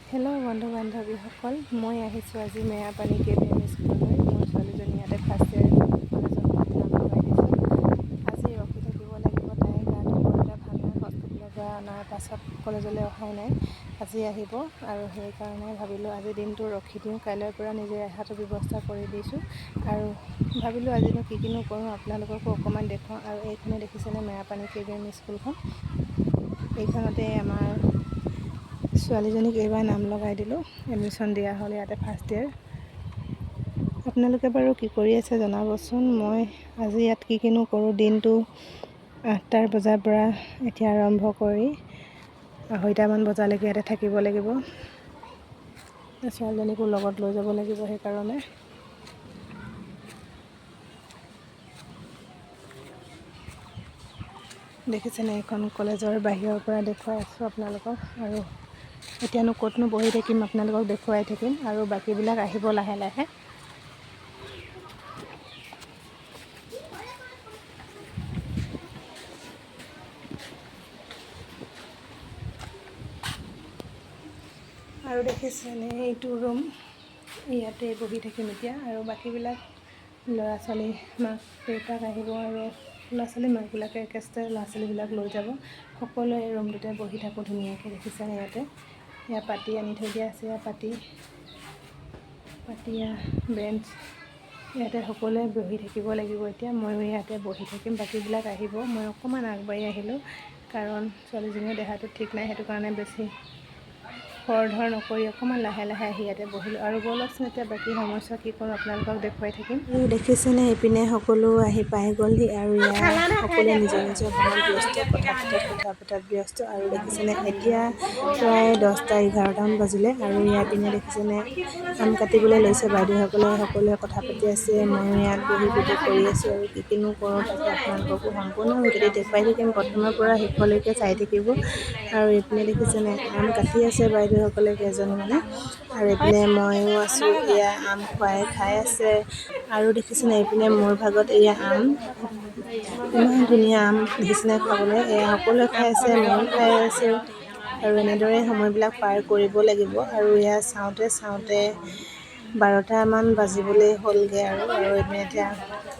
Hello' বন্ধু বান্ধৱীসকল, মই আহিছোঁ আজি মেৰাপানী কেবিএম স্কুললৈ। মোৰ ছোৱালীজনী ইয়াতে ফাৰ্ষ্ট ইয়েৰ কলেজত নাম লগাই দিছোঁ। আজি ৰখি থাকিব লাগিব, তাই গাটো বৰ এটা ভাল নাই। হস্পিটেলৰ পৰা অনাৰ পাছত কলেজলৈ অহাই নাই, আজি আহিব। আৰু সেইকাৰণে ভাবিলোঁ আজি দিনটো ৰখি দিওঁ, কাইলৈৰ পৰা নিজে অহাটো ব্যৱস্থা কৰি দিছোঁ। আৰু ভাবিলোঁ আজিনো কিনো কৰোঁ, আপোনালোককো অকণমান দেখুৱাওঁ। আৰু এইখনে দেখিছেনে মেৰাপানী কেবিএম স্কুলখন, এইখনতে আমাৰ ছোৱালীজনীক এইবাৰ নাম লগাই দিলোঁ, এডমিশ্যন দিয়া হ'ল ইয়াতে ফাৰ্ষ্ট ইয়েৰ। আপোনালোকে বাৰু কি কৰি আছে জনাবচোন। মই আজি ইয়াত কিনো কৰোঁ, দিনটো 8টা বজাৰ পৰা এতিয়া আৰম্ভ কৰি 2:30মান বজালৈকে ইয়াতে থাকিব লাগিব। ছোৱালীজনীকো লগত লৈ যাব লাগিব, সেইকাৰণে দেখিছেনে এইখন কলেজৰ বাহিৰৰ পৰা দেখুৱাই আছোঁ আপোনালোকক। আৰু এতিয়ানো ক'তনো বহি থাকিম, আপোনালোকক দেখুৱাই থাকিম। আৰু বাকীবিলাক আহিব লাহে লাহে। আৰু দেখিছেনে এইটো ৰুম, ইয়াতে বহি থাকিম এতিয়া। আৰু বাকীবিলাক ল'ৰা ছোৱালী মাক দেউতাক আহিব, আৰু ল'ৰা ছোৱালী মাকবিলাকে একেষ্টে ল'ৰা ছোৱালীবিলাক লৈ যাব। সকলোৱে এই ৰুমটোতে বহি থাকোঁ ধুনীয়াকৈ। দেখিছেনে ইয়াত পাতি আনি থৈ দিয়া আছে, পাতি বেঞ্চ, ইয়াতে সকলোৱে বহি থাকিব লাগিব। এতিয়া ময়ো ইয়াতে বহি থাকিম, বাকীবিলাক আহিব। মই অকণমান আগবাঢ়ি আহিলোঁ, কাৰণ ছোৱালীজনীৰ দেহাটো ঠিক নাই, সেইটো কাৰণে বেছি খৰ ধৰ নকৰি অকণমান লাহে লাহে আহি ইয়াতে বহিলোঁ। আৰু ব'লকচোন এতিয়া বাকী সমস্যা কি কৰোঁ আপোনালোকক দেখুৱাই থাকিম। আৰু দেখিছেনে এইপিনে সকলো আহি পাই গ'লহি, আৰু ইয়াৰ সকলোৱে নিজৰ নিজৰ কামত ব্যস্ত, কথা পতাত ব্যস্ত। আৰু দেখিছেনে এতিয়া প্ৰায় 10টা 11টামান বাজিলে, আৰু ইয়াৰ পিনে দেখিছেনে আম কাটিবলৈ লৈছে বাইদেউসকলে, সকলোৱে কথা পাতি আছে। ময়ো ইয়াত বহি ভিডিঅ' কৰি আছোঁ, আৰু কিনো কৰোঁ তাকে আপোনালোককো সম্পূৰ্ণ ভিডিঅ'টি দেখুৱাই থাকিম, প্ৰথমৰ পৰা শেষলৈকে চাই থাকিব। আৰু এইপিনে দেখিছেনে আম কাটি আছে বাইদেউসকলে কেইজনীমানে, আৰু এইপিনে ময়ো আছোঁ, এয়া আম খাই আছে। আৰু দেখিছেনে এইপিনে মোৰ ভাগত এয়া আম, ইমান ধুনীয়া আম দেখিছেনে খাবলৈ। এয়া সকলোৱে খাই আছে, ময়ো খাই আছোঁ। আৰু এনেদৰে সময়বিলাক পাৰ কৰিব লাগিব। আৰু এয়া চাওঁতে 12টামান বাজিবলৈ হ'লগৈ। আৰু এইপিনে এতিয়া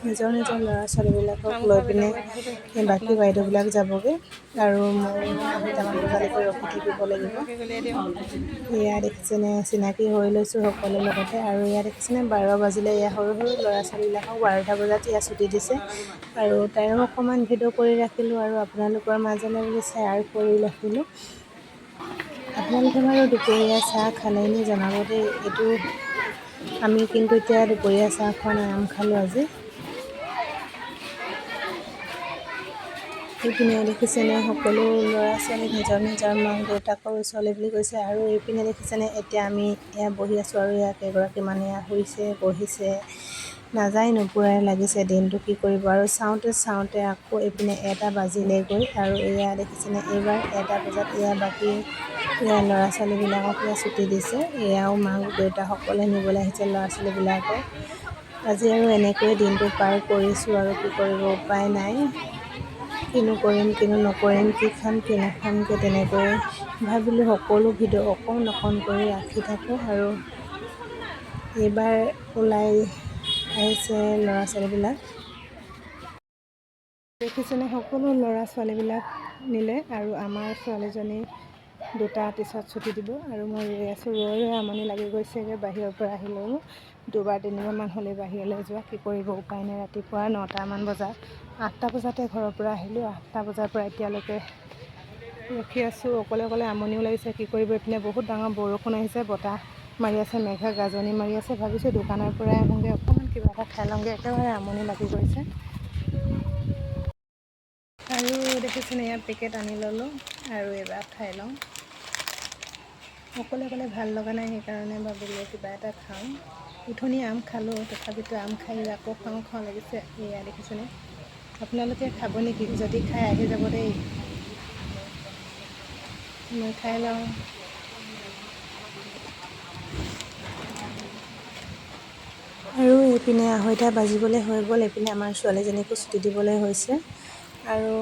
নিজৰ নিজৰ ল'ৰা ছোৱালীবিলাকক লৈ পিনে বাকী বাইদেউবিলাক যাবগৈ, আৰু মই 2:30মান বজালৈকে ৰখি থাকিব লাগিব। এয়া দেখিছেনে চিনাকি হৈ লৈছোঁ সকলোৰে লগতে। আৰু এয়া দেখিছেনে 12 বাজিলে, এয়া সৰু সৰু ল'ৰা ছোৱালীবিলাকক 12টা বজাত এয়া ছুটি দিছে। আৰু তাইও অকণমান ভিডিঅ' কৰি ৰাখিলোঁ, আৰু আপোনালোকৰ মাজলৈ বুলি শ্বেয়াৰ কৰি ৰাখিলোঁ। আপোনালোকে বাৰু দুপৰীয়া চাহ খালেনি জনাব দেই। আমি কিন্তু এতিয়া দুপৰীয়া চাহ খোৱা নাই, আম খালোঁ আজি। এইপিনে দেখিছেনে সকলো ল'ৰা ছোৱালী নিজৰ নিজৰ মাক দেউতাকৰ ওচৰলৈ বুলি কৈছে। আৰু এইপিনে দেখিছেনে এতিয়া আমি এয়া বহি আছোঁ, আৰু এয়া কেইগৰাকীমান এয়া শুইছে বহিছে, নাযায় নোপোৱাই লাগিছে দিনটো কি কৰিব। আৰু চাওঁতে আকৌ এইপিনে 1টা বাজিলেগৈ। আৰু এয়া দেখিছেনে এইবাৰ 1টা বজাত এয়া বাকী এয়া ল'ৰা ছোৱালীবিলাকক এয়া ছুটি দিছে। এয়াও মাক দেউতাকসকলে নিবলৈ আহিছে ল'ৰা ছোৱালীবিলাকক। আজি আৰু এনেকৈয়ে দিনটো পাৰ কৰিছোঁ, আৰু কি কৰিব উপায় নাই। কিনো কৰিম কিনো নকৰিম, কি খাম কি নাখামকৈ তেনেকৈ ভাবিলোঁ সকলো ভিডিঅ' অকণ কৰি ৰাখি থাকোঁ। আৰু এইবাৰ ওলাই আহিছে ল'ৰা ছোৱালীবিলাক, দেখিছেনে সকলো ল'ৰা ছোৱালীবিলাক নিলে। আৰু আমাৰ ছোৱালীজনী 2টা পিছত ছুটি দিব, আৰু মই ৰৈ আছোঁ, ৰৈ আমনি লাগি গৈছেগৈ। বাহিৰৰ পৰা আহিলেও 2বাৰ 3বাৰমান হ'লে বাহিৰলৈ যোৱা, কি কৰিব উপায় নাই। ৰাতিপুৱা 9টামান বজাত 8টা বজাতে ঘৰৰ পৰা আহিলোঁ, 8টা বজাৰ পৰা এতিয়ালৈকে ৰখি আছোঁ অকলে আমনিও লাগিছে, কি কৰিব। এইপিনে বহুত ডাঙৰ বৰষুণ আহিছে, বতাহ মাৰি আছে, মেঘে গাজনি মাৰি আছে। ভাবিছোঁ দোকানৰ পৰাই আহোঁগৈ, অকণমান কিবা এটা খাই লওঁগৈ, একেবাৰে আমনি লাগি গৈছে। আৰু দেখিছেনে ইয়াত পেকেট আনি ল'লোঁ, আৰু এইবাৰ খাই লওঁ। অকলে ভাল লগা নাই, সেইকাৰণে ভাবিলোঁ কিবা এটা খাওঁ। উঠনি আম খালোঁ, তথাপিতো আম খাই আকৌ খাওঁ লাগিছে। এয়া দেখিছেনে, আপোনালোকে খাব নেকি? যদি খাই আহি যাব দেই, মই খাই লওঁ। আৰু এইপিনে 2:30 বাজিবলৈ হৈ গ'ল। এইপিনে আমাৰ ছোৱালীজনীকো ছুটি দিবলৈ হৈছে। আৰু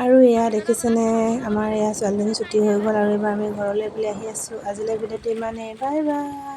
আৰু এয়া দেখিছেনে, আমাৰ এয়া ছোৱালীজনী ছুটি হৈ গ'ল আৰু এইবাৰ আমি ঘৰলৈ বুলি আহি আছোঁ। আজিলৈ ভিডিঅ'টো ইমানেই, বাই বাই।